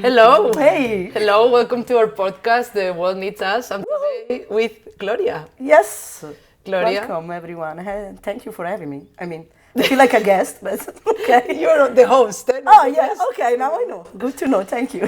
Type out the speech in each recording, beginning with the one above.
Hello. Hey. Hello, welcome to our podcast, The World Needs Us. I'm today with Gloria. Yes. Gloria. Welcome, everyone. Thank you for having me. I feel like a guest, but okay. You're the host. Oh, yeah. Okay, now I know. Good to know. Thank you.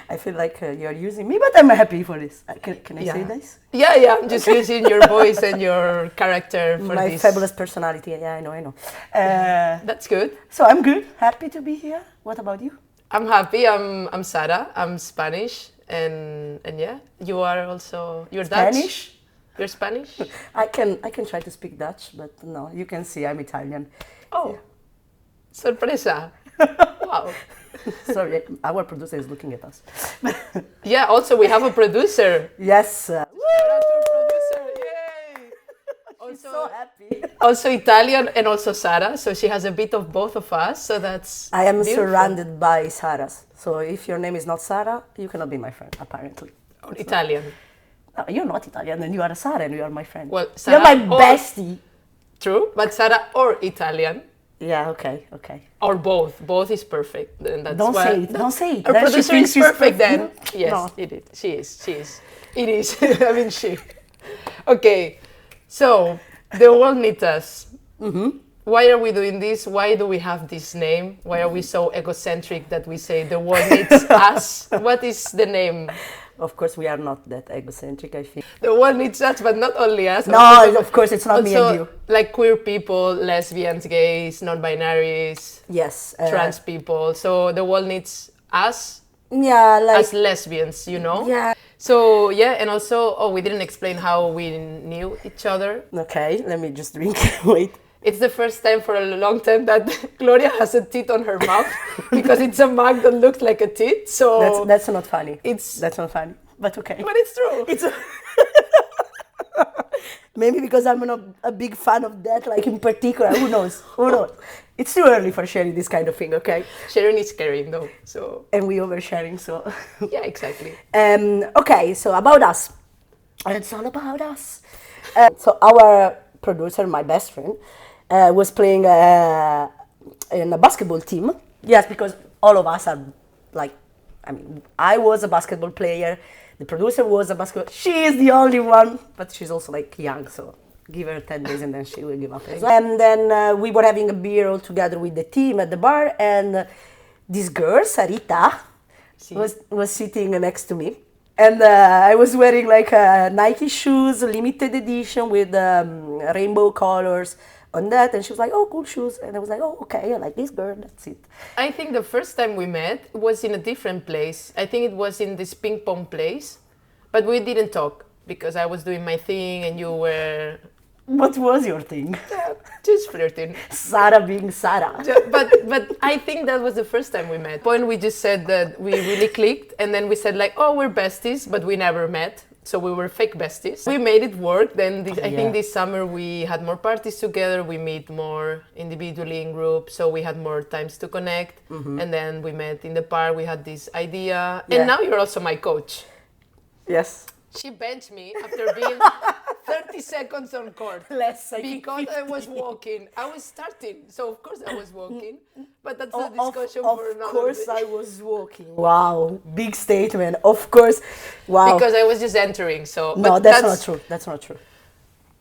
I feel like you're using me, but I'm happy for this. Can I say this? Yeah. I'm just using your voice and your character for My this. fabulous personality. Yeah, I know. That's good. So I'm good. Happy to be here. What about you? I'm happy. I'm Sara. I'm Spanish. And yeah, you are also... You're Spanish? Dutch? You're Spanish? I can try to speak Dutch, but no, you can see I'm Italian. Oh, sorpresa. Wow. Sorry, our producer is looking at us. Yeah, also we have a producer. Yes. Shout out to our producer. Yay! She's so happy. Also Italian and also Sara, so she has a bit of both of us, so that's I am beautiful. surrounded by Saras. So if your name is not Sara, you cannot be my friend, apparently. Or Italian. No, you're not Italian, and you are a Sara, and you are my friend. Well, you're Sara my or- bestie. True, but Sara or Italian. Yeah, okay. Or both. Both is perfect. And that's Don't why say it, don't say it. Our Then she producer thinks is she's perfect then. perfect. Yes, No. it is. She is. It is. I mean, she. Okay, so the world needs us. Mm-hmm. Why are we doing this? Why do we have this name? Why are we so egocentric that we say the world needs us? What is the name? Of course, we are not that egocentric, I think. The world needs us, but not only us. No, of course, it's not me and you. Like queer people, lesbians, gays, non-binaries, Yes. trans people. So the world needs us Yeah, like... as lesbians, you know? Yeah. So, yeah, and also, we didn't explain how we knew each other. Okay, let me just drink. Wait. It's the first time for a long time that Gloria has a teeth on her mouth because it's a mug that looks like a teeth. So That's not funny. It's That's not funny, but okay. but it's true. It's maybe because I'm not a big fan of that, like in particular. Who knows? It's too early for sharing this kind of thing, okay? Sharing is caring, though. So And we oversharing, so. yeah, exactly. Okay, so about us. It's all about us. So our producer, my best friend, was playing in a basketball team. Yes, because all of us are like, I was a basketball player. The producer was a basketball. She is the only one, but she's also like young, so give her 10 days and then she will give up as well. And then we were having a beer all together with the team at the bar, and this girl, Sarita, was sitting next to me. And I was wearing like Nike shoes, limited edition with rainbow colors on that. And she was like, oh, cool shoes. And I was like, oh, okay, I like this girl, that's it. I think the first time we met was in a different place. I think it was in this ping pong place, but we didn't talk because I was doing my thing and you were... What was your thing? Just flirting. Sara being Sara. But I think that was the first time we met. Point we just said that we really clicked, and then we said like, oh, we're besties, but we never met. So we were fake besties. We made it work. Then I think this summer we had more parties together. We meet more individually in groups, so we had more times to connect. Mm-hmm. And then we met in the park. We had this idea, and now you're also my coach. Yes. She benched me after being 30 seconds on court. Because I was walking. I was starting, so of course I was walking. But that's a discussion for another Of course day. I was walking. Wow, big statement. Of course. Wow. Because I was just entering, so... No, but that's not true. That's not true.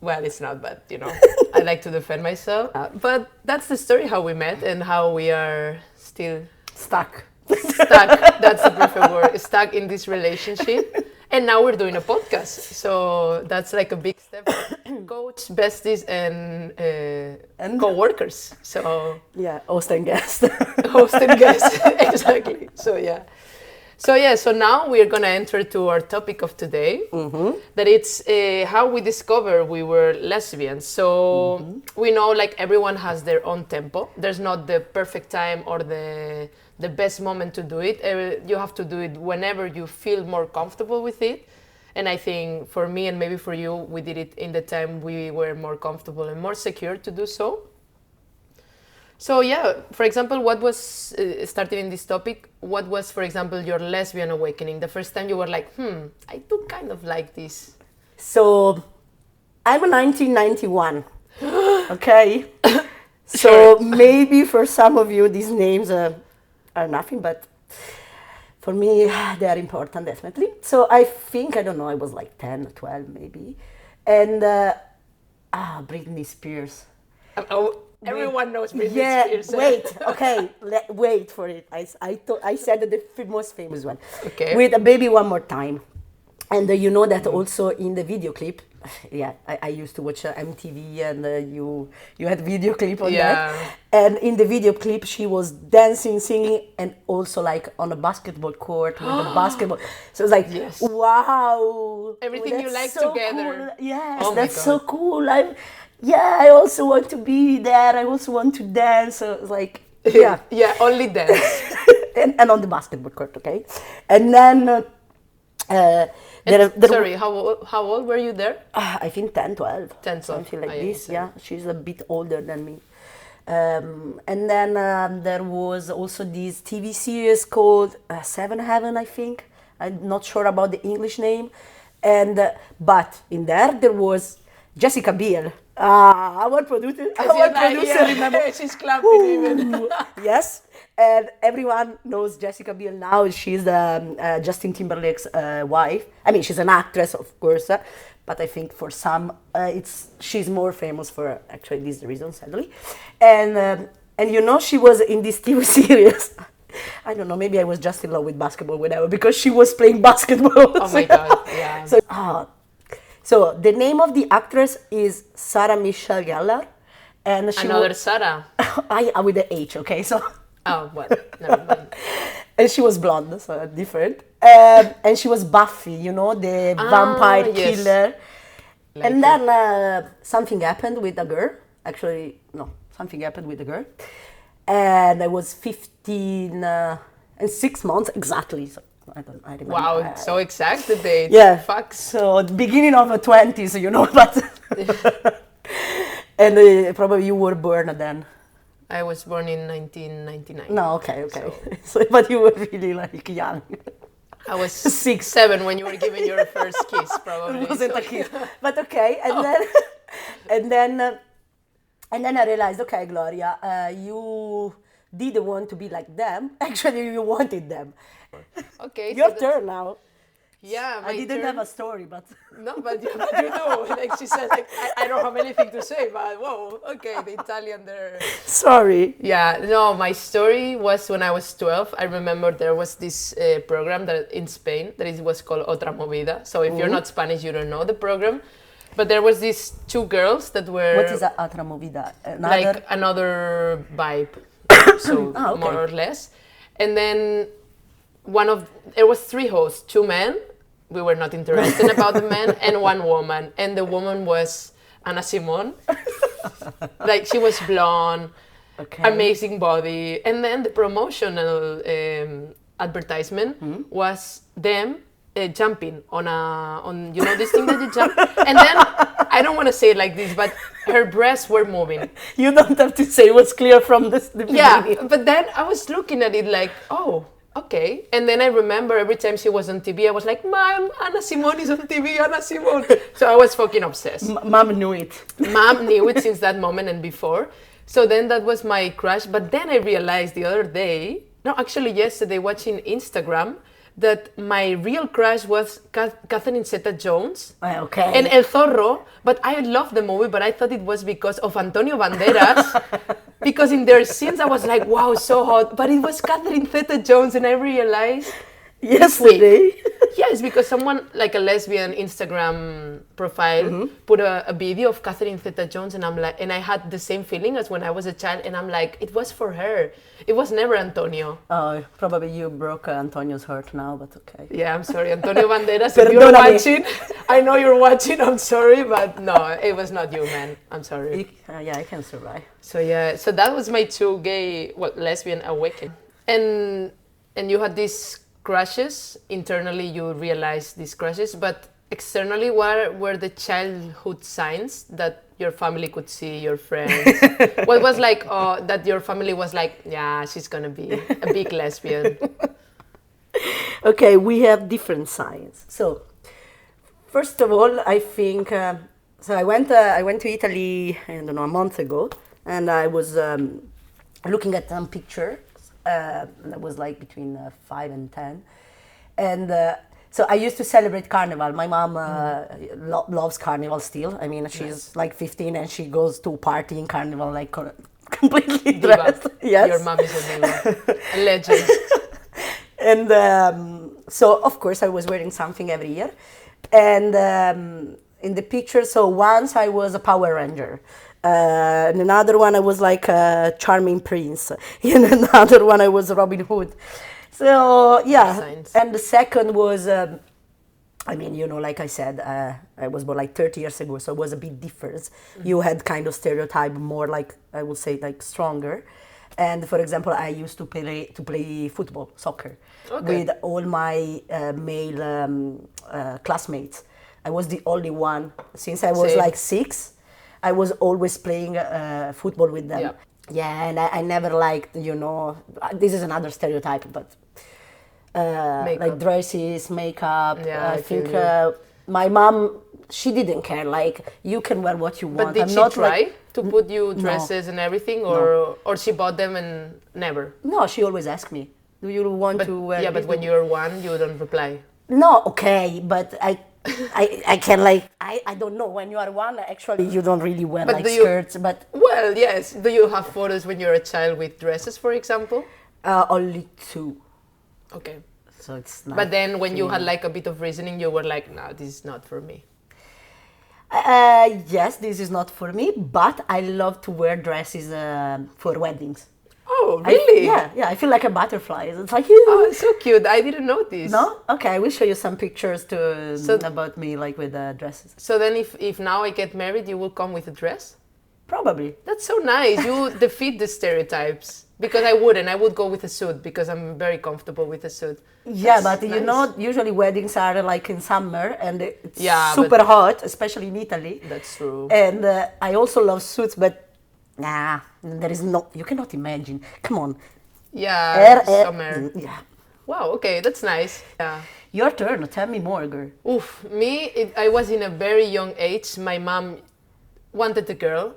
Well, it's not, but I like to defend myself. But that's the story, how we met and how we are still... Stuck. That's the perfect word. Stuck in this relationship. And now we're doing a podcast. So that's like a big step. Coach, besties, and co-workers. So yeah, host and guest. Host and guest, exactly. So now we're gonna enter to our topic of today. Mm-hmm. That it's how we discover we were lesbians. So we know like everyone has their own tempo. There's not the perfect time or the best moment to do it. You have to do it whenever you feel more comfortable with it. And I think for me and maybe for you, we did it in the time we were more comfortable and more secure to do so. So yeah, for example, what was, starting in this topic, what was, for example, your lesbian awakening? The first time you were like, I do kind of like this. So I'm a 1991, okay? So maybe for some of you, these names are nothing, but for me, they are important, definitely. So I think, I don't know, I was like 10 or 12 maybe. And Britney Spears. Oh, everyone knows Britney Spears. Wait, okay, wait for it. I said the most famous one. Okay. With a Baby One More Time. And you know that also in the video clip, I used to watch MTV, and you had video clip on that. And in the video clip, she was dancing, singing, and also like on a basketball court with a basketball. So it's like, wow. Everything you like so together. Cool. Yes, that's so cool. I also want to be there. I also want to dance. So it's like, yeah. Only dance. and on the basketball court, okay? And then... sorry, how old were you there? I think 10, 12. 10, 12. Something like this, yeah. She's a bit older than me. And then there was also this TV series called Seven Heaven, I think. I'm not sure about the English name. And but in there was Jessica Biel. Our producer remember. She's clapping even. Yes. And everyone knows Jessica Biel now. She's Justin Timberlake's wife. I mean, she's an actress, of course, but I think for some, she's more famous for actually this reason, sadly. And you know, she was in this TV series. I don't know, maybe I was just in love with basketball, whatever, because she was playing basketball. Oh my God, yeah. So the name of the actress is Sarah Michelle Gellar. And Another Sarah. With the H, okay, so... Oh, well, never mind. And she was blonde, so different. And she was Buffy, you know, the vampire killer. Like and then something happened with the girl. Actually, no, something happened with the girl. And I was 15 and 6 months exactly. So I remember. Wow, so exact the date. Yeah. Fuck. So the beginning of the 20s, you know, but... And probably you were born then. I was born in 1999. No, okay. So, but you were really like young. I was 6, 7 when you were giving your first kiss, probably. It wasn't a kiss, but okay. And then I realized, okay, Gloria, you didn't want to be like them. Actually, you wanted them. Okay. Your turn now. Yeah, I didn't have a story, but... No, but you do. Like she said, like, I don't have anything to say, but whoa, okay, the Italian there. Sorry. Yeah, no, my story was when I was 12. I remember there was this program that in Spain that was called Otra Movida. So if you're not Spanish, you don't know the program. But there was these 2 girls that were... What is Otra Movida? Like another vibe, so okay. More or less. And then there was 3 hosts, 2 men. We were not interested about the men, and 1 woman. And the woman was Ana Simón. Like, she was blonde, amazing body. And then the promotional advertisement was them jumping on you know this thing that you jump? And then, I don't want to say it like this, but her breasts were moving. You don't have to say it was clear from the beginning. Yeah, but then I was looking at it like, oh, okay. And then I remember every time she was on TV, I was like, Mom, Ana Simón is on TV, Ana Simón. So I was fucking obsessed. Mom knew it. Mom knew it since that moment and before. So then that was my crush. But then I realized the other day, no, actually yesterday, watching Instagram, that my real crush was Catherine Zeta-Jones and El Zorro. But I loved the movie, but I thought it was because of Antonio Banderas. Because in their scenes, I was like, wow, so hot. But it was Catherine Zeta-Jones, and I realized yesterday. Yes, because someone, like a lesbian Instagram profile, put a video of Catherine Zeta-Jones, and I'm like, and I had the same feeling as when I was a child, and I'm like, it was for her. It was never Antonio. Oh, probably you broke Antonio's heart now, but okay. Yeah, I'm sorry, Antonio Banderas. If you're watching, I know you're watching. I'm sorry, but no, it was not you, man. I'm sorry. Yeah, I can survive. So yeah, so that was my 2 lesbian awakening, and you had these crushes. Internally, you realize these crushes, but externally, what were the childhood signs that your family could see, your friends? What was like that your family was like, yeah, she's gonna be a big lesbian? Okay, we have different signs. So, first of all, I think so. I went to Italy, I don't know, a month ago, and I was looking at some pictures. That was like between 5 and 10, and so I used to celebrate Carnival. My mom loves Carnival still. I mean, she's like 15 and she goes to party in Carnival like completely dressed. Yes, your mom is a diva, a legend. And so, of course, I was wearing something every year. And in the picture, so once I was a Power Ranger. In another one, I was like a charming prince. In another one, I was Robin Hood. So, yeah. Science. And the second was, I mean, you know, like I said, I was born like 30 years ago, so it was a bit different. You had kind of stereotype, more like, I would say, like stronger. And for example, I used to play football, soccer, with all my male classmates. I was the only one since I was like 6. I was always playing football with them. Yep. Yeah, and I never liked, you know, this is another stereotype, but like dresses, makeup. Yeah, I think you. my mom, she didn't care. Like, you can wear what you want. But did I'm she not try like, to put you dresses and everything, or she bought them and never? No, she always asked me, do you want to wear Yeah, this? but when you're one, you don't reply. No, okay, but I can like, I don't know, when you are one, actually you don't really wear But like do you- skirts, but Well, yes. Do you have photos when you're a child with dresses, for example? only 2. Okay. So it's not. But then when you had like a bit of reasoning, you were like, no, this is not for me. Yes, this is not for me, but I love to wear dresses for weddings. Oh, really? Yeah, I feel like a butterfly. It's like, Oh, it's so cute. I didn't notice. no? Okay, I will show you some pictures So- about me, like with dresses. So then if now I get married, you will come with a dress? Probably. That's so nice. You defeat the stereotypes. Because I wouldn't. I would go with a suit because I'm very comfortable with a suit. Yeah, That's but you nice. know, usually weddings are like in summer and it's Yeah, super hot, especially in Italy. That's true. And I also love suits, but nah, there is no, you cannot imagine. Come on. Yeah, summer. Yeah. Wow, okay, that's nice. Yeah. Your turn, tell me more, girl. Oof, I was in a very young age. My mom wanted a girl,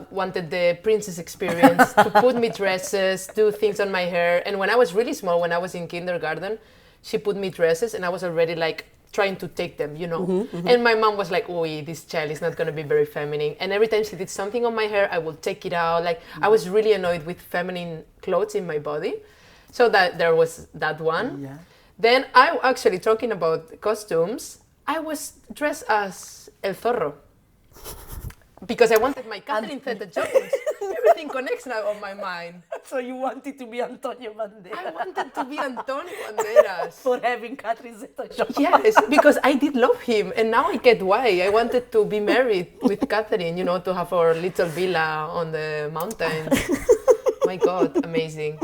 wanted the princess experience, to put me dresses, do things on my hair. And when I was really small, when I was in kindergarten, she put me dresses and I was already like trying to take them, you know. And my mom was like, oh, this child is not going to be very feminine. And every time she did something on my hair, I would take it out. Like, I was really annoyed with feminine clothes in my body. So that there was that one. Yeah. Then I actually, talking about costumes, I was dressed as El Zorro. Because I wanted my Catherine Zeta-Jones. Everything connects now on my mind. So you wanted to be Antonio Banderas I wanted to be Antonio Banderas. for having Catherine Zeta-Jones. Yes, because I did love him, and now I get why. I wanted to be married with Catherine, you know, to have our little villa on the mountains. My God, amazing.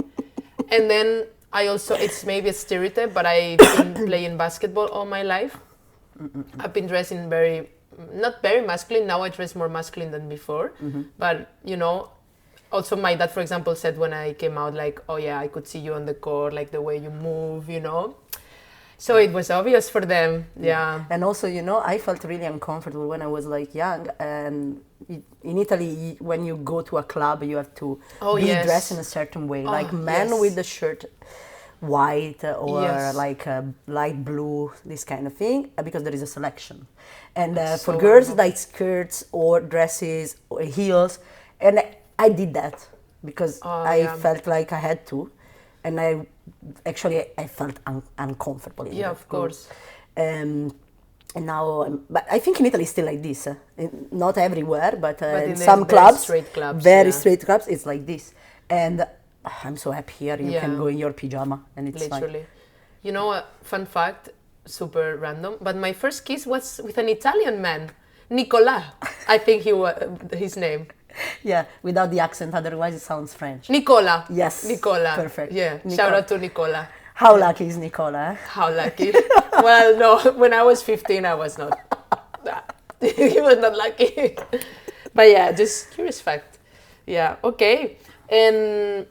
And then I also, it's maybe a stereotype, but I've been playing basketball all my life. I've been dressing not very masculine. Now I dress more masculine than before. But, you know, also my dad, for example, said when I came out, like, oh yeah, I could see you on the court, like the way you move, you know. So it was obvious for them, yeah. And also, you know, I felt really uncomfortable when I was like young. And in Italy, when you go to a club, you have to be yes. dressed in a certain way. Like men yes. with the shirt white or Yes. like light blue, this kind of thing, because there is a selection. And for so girls, horrible. like skirts or dresses or heels. And I did that because I felt like I had to. And I felt uncomfortable. Yeah, of course. And now, but I think in Italy it's still like this. Not everywhere, but in in some the clubs, straight clubs, very yeah. straight clubs, it's like this. And I'm so happy here. You Yeah. can go in your pyjama, and it's Literally. fine. You know, a fun fact, super random, but my first kiss was with an Italian man, Nicola. I think he was his name. Yeah, without the accent, otherwise it sounds French. Nicola. Yes. Nicola. Perfect. Yeah. Nicola. Shout out to Nicola. How lucky is Nicola? Eh? How lucky. Well, no, when I was 15, I was not. He was not lucky. But yeah, just curious fact. Yeah, okay. And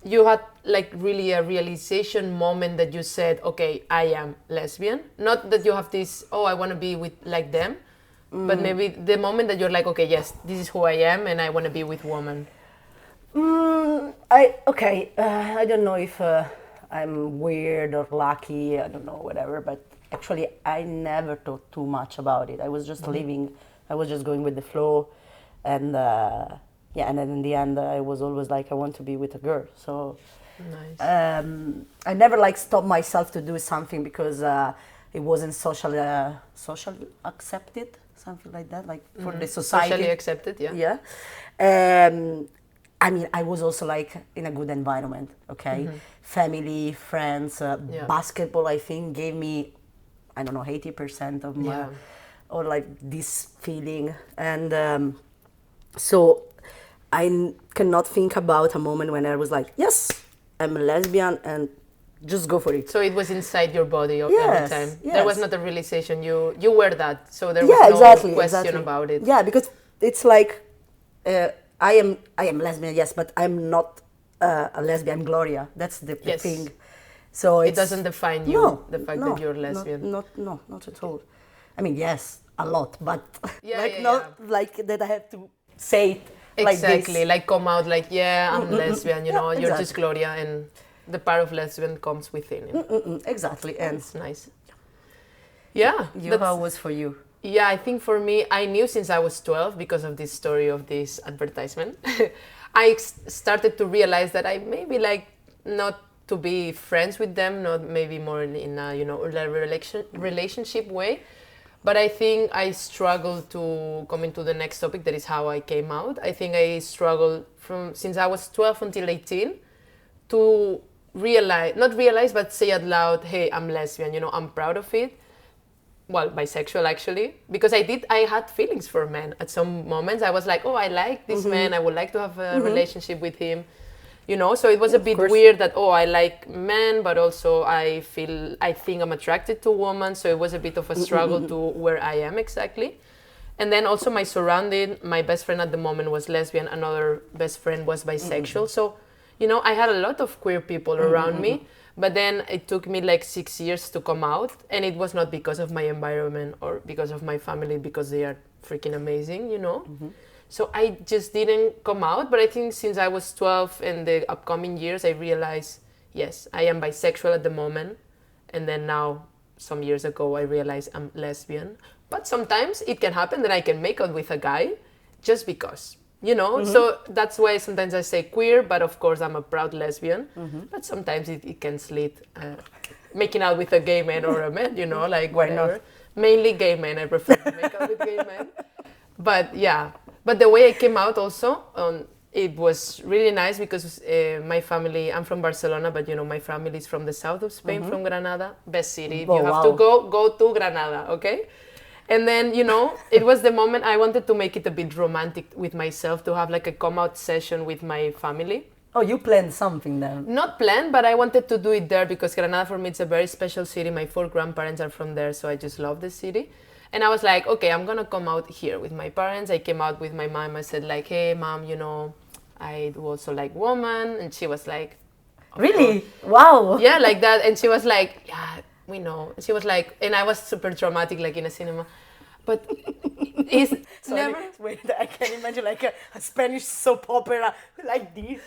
you had like really a realization moment that you said, okay, I am lesbian. Not that you have this, oh, I want to be with like them, But maybe the moment that you're like, okay, yes, this is who I am and I want to be with women. I don't know if I'm weird or lucky, I don't know, whatever, but actually I never thought too much about it. I was just living, I was just going with the flow, and and then in the end I was always like, I want to be with a girl. So Nice. I never like stopped myself to do something because it wasn't socially accepted, something like that, like for the society. Socially accepted, yeah. Yeah. I mean, I was also like in a good environment, okay? Family, friends, basketball, I think, gave me, I don't know, 80% of my, or like this feeling. And so I cannot think about a moment when I was like, yes, I'm a lesbian and just go for it. So it was inside your body every Yes, time. yes. There was not a realization you were that. So there was no question about it. Yeah, because it's like I am lesbian, yes, but I'm not a lesbian Gloria. That's the Yes. thing. So It doesn't define you, the fact that you're lesbian. Not at all. I mean, yes, a lot, but Yeah, not like that I have to say it like Exactly, this. like come out like, yeah, I'm lesbian, you know, Yeah, you're just exactly. Gloria, and the part of lesbian comes within it. Exactly, and It's nice. Yeah, how was for you? yeah, I think for me, I knew since I was 12 because of this story of this advertisement. I started to realize that I maybe like not to be friends with them, not maybe more in a, you know, a relationship way. But I think I struggled to come into the next topic, that is how I came out. I think I struggled from since I was 12 until 18 to not realize, but say out loud, hey, I'm lesbian, you know, I'm proud of it. Well, bisexual actually, because I had feelings for men at some moments. I was like, oh, I like this man, I would like to have a relationship with him, you know. So it was a bit weird that, oh, I like men, but also I think I'm attracted to women. So it was a bit of a struggle to where I am exactly. And then also my surrounding, my best friend at the moment was lesbian, another best friend was bisexual. So, you know, I had a lot of queer people around me. But then it took me like 6 years to come out, and it was not because of my environment or because of my family, because they are freaking amazing, you know. So I just didn't come out. But I think since I was 12 and the upcoming years, I realized, yes, I am bisexual at the moment. And then now, some years ago, I realized I'm lesbian. But sometimes it can happen that I can make out with a guy just because. You know, so that's why sometimes I say queer, but of course I'm a proud lesbian. But sometimes it can slid making out with a gay man or a man, you know, like Why whatever. not? Mainly gay men, I prefer to make out with gay men. But yeah, but the way I came out also, it was really nice because my family, I'm from Barcelona, but you know, my family is from the south of Spain, from Granada, best city. If Oh, you have to wow. go to Granada, okay? And then, you know, it was the moment I wanted to make it a bit romantic with myself, to have like a come out session with my family. Oh, you planned something then? Not planned, but I wanted to do it there because Granada for me it's a very special city. My 4 grandparents are from there, so I just love the city. And I was like, okay, I'm gonna come out here with my parents. I came out with my mom. I said like, hey, mom, you know, I do also like woman. And she was like, Really? Wow. yeah, like that. And she was like, yeah, we know. She was like, and I was super dramatic, like in a cinema. But it's Sorry, never. wait, I can imagine like a Spanish soap opera like this.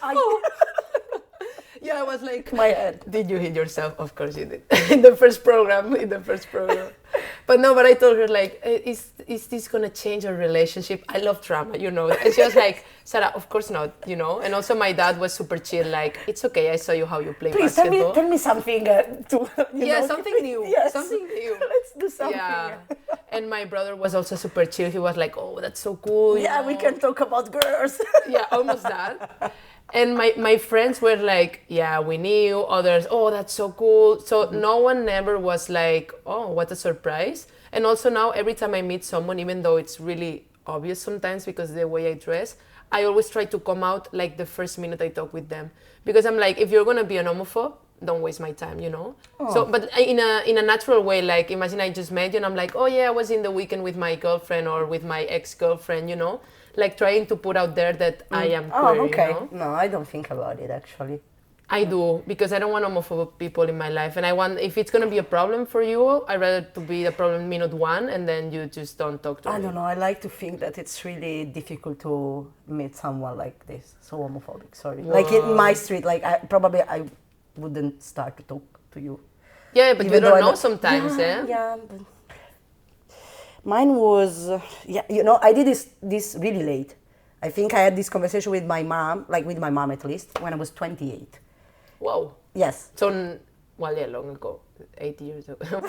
Yeah, I was like, My head. did you hit yourself? Of course you did. in the first program. But no, but I told her like, is this gonna change our relationship? I love drama, you know. And she was like, Sarah, of course not, you know. And also my dad was super chill, like, it's okay. I saw you how you play Please basketball. tell me something to Yeah, know. something new. Yes. Something new. Let's do something. Yeah. And my brother was also super chill. He was like, oh, that's so cool. you Yeah, we know. can talk about girls. Yeah, almost that. And my friends were like, yeah, we knew. Others, oh, that's so cool. So no one never was like, oh, what a surprise. And also now every time I meet someone, even though it's really obvious sometimes because of the way I dress, I always try to come out like the first minute I talk with them. Because I'm like, if you're going to be an homophobe, don't waste my time, you know. So, but in a natural way, like imagine I just met you and I'm like, oh yeah, I was in the weekend with my girlfriend or with my ex-girlfriend, you know, like trying to put out there that I am queer, Oh, okay. you know. No, I don't think about it actually. I do, because I don't want homophobic people in my life, and I want, if it's gonna be a problem for you, I'd rather to be the problem minute one, and then you just don't talk to me. I don't know. I like to think that it's really difficult to meet someone like this, so homophobic. Sorry, like in my street, like I wouldn't start to talk to you. Yeah, but Even you though don't I know don't- sometimes, eh? Yeah. But mine was, I did this really late. I think I had this conversation with my mom, like with my mom at least, when I was 28. Whoa. Yes. So, well, yeah, long ago, 8 years ago.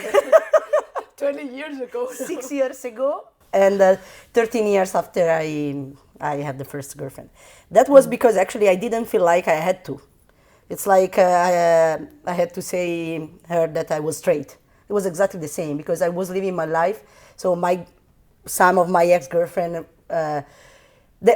20 years ago. 6 years ago, and 13 years after I had the first girlfriend. That was because actually I didn't feel like I had to. It's like I had to say her that I was straight. It was exactly the same because I was living my life. So some of my ex-girlfriend,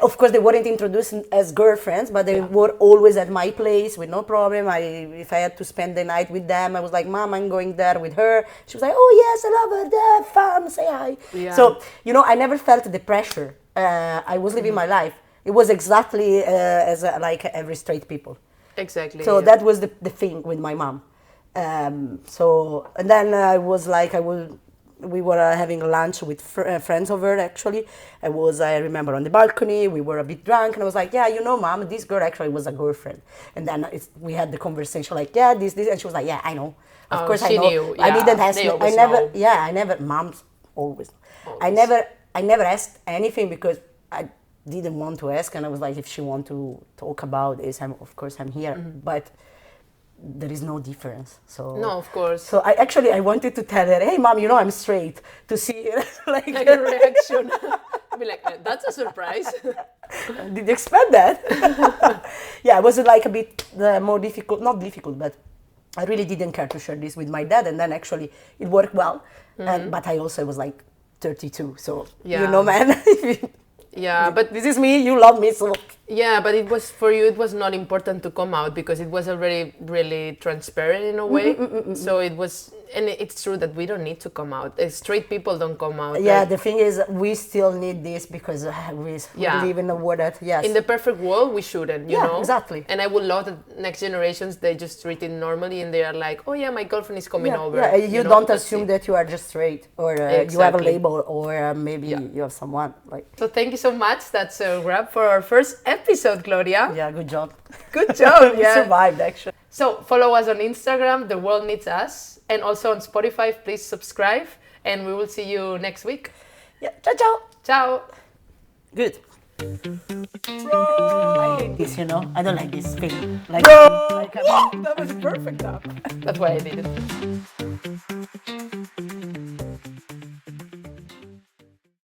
of course they weren't introduced as girlfriends, but they were always at my place with no problem. If I had to spend the night with them, I was like, Mom, I'm going there with her. She was like, oh yes, I love her, there, fun, say hi. Yeah. So, I never felt the pressure. I was living my life. It was exactly like every straight people. Exactly. So that was the thing with my mom. And then I was like, we were having lunch with friends over actually. I remember on the balcony, we were a bit drunk, and I was like, yeah, Mom, this girl actually was a girlfriend. And then we had the conversation like, yeah, this, and she was like, yeah, I know. Of course I know. Knew. I Yeah, didn't ask they you. always know. Moms always. Always. I never asked anything because I didn't want to ask, and I was like, if she want to talk about this, of course I'm here. But there is no difference. So No, of course. So I wanted to tell her, hey Mom, I'm straight, to see like a reaction. I'd be like, that's a surprise. Did you expect that? Yeah, it was like a bit more difficult, not difficult, but I really didn't care to share this with my dad, and then actually it worked well. But I also was like 32, so man. Yeah, but this is me, you love me, so yeah, but it was for you, it was not important to come out because it was already really transparent in a way. So it was, and it's true that we don't need to come out. Straight people don't come out. Yeah, like, the thing is, we still need this because we live in a world that, yes. In the perfect world, we shouldn't, you know? Exactly. And I would love that next generations, they just treat it normally and they are like, oh yeah, my girlfriend is coming over. Yeah, you don't assume that you are just straight or you have a label or maybe you have someone. So thank you so much. That's a wrap for our first episode, Gloria. Yeah, good job. Good job. We survived, actually. So follow us on Instagram, The World Needs Us, and also on Spotify. Please subscribe, and we will see you next week. Yeah, ciao, ciao. Ciao. Good. I hate this, I don't like this feeling. That was perfect. That's why I did it.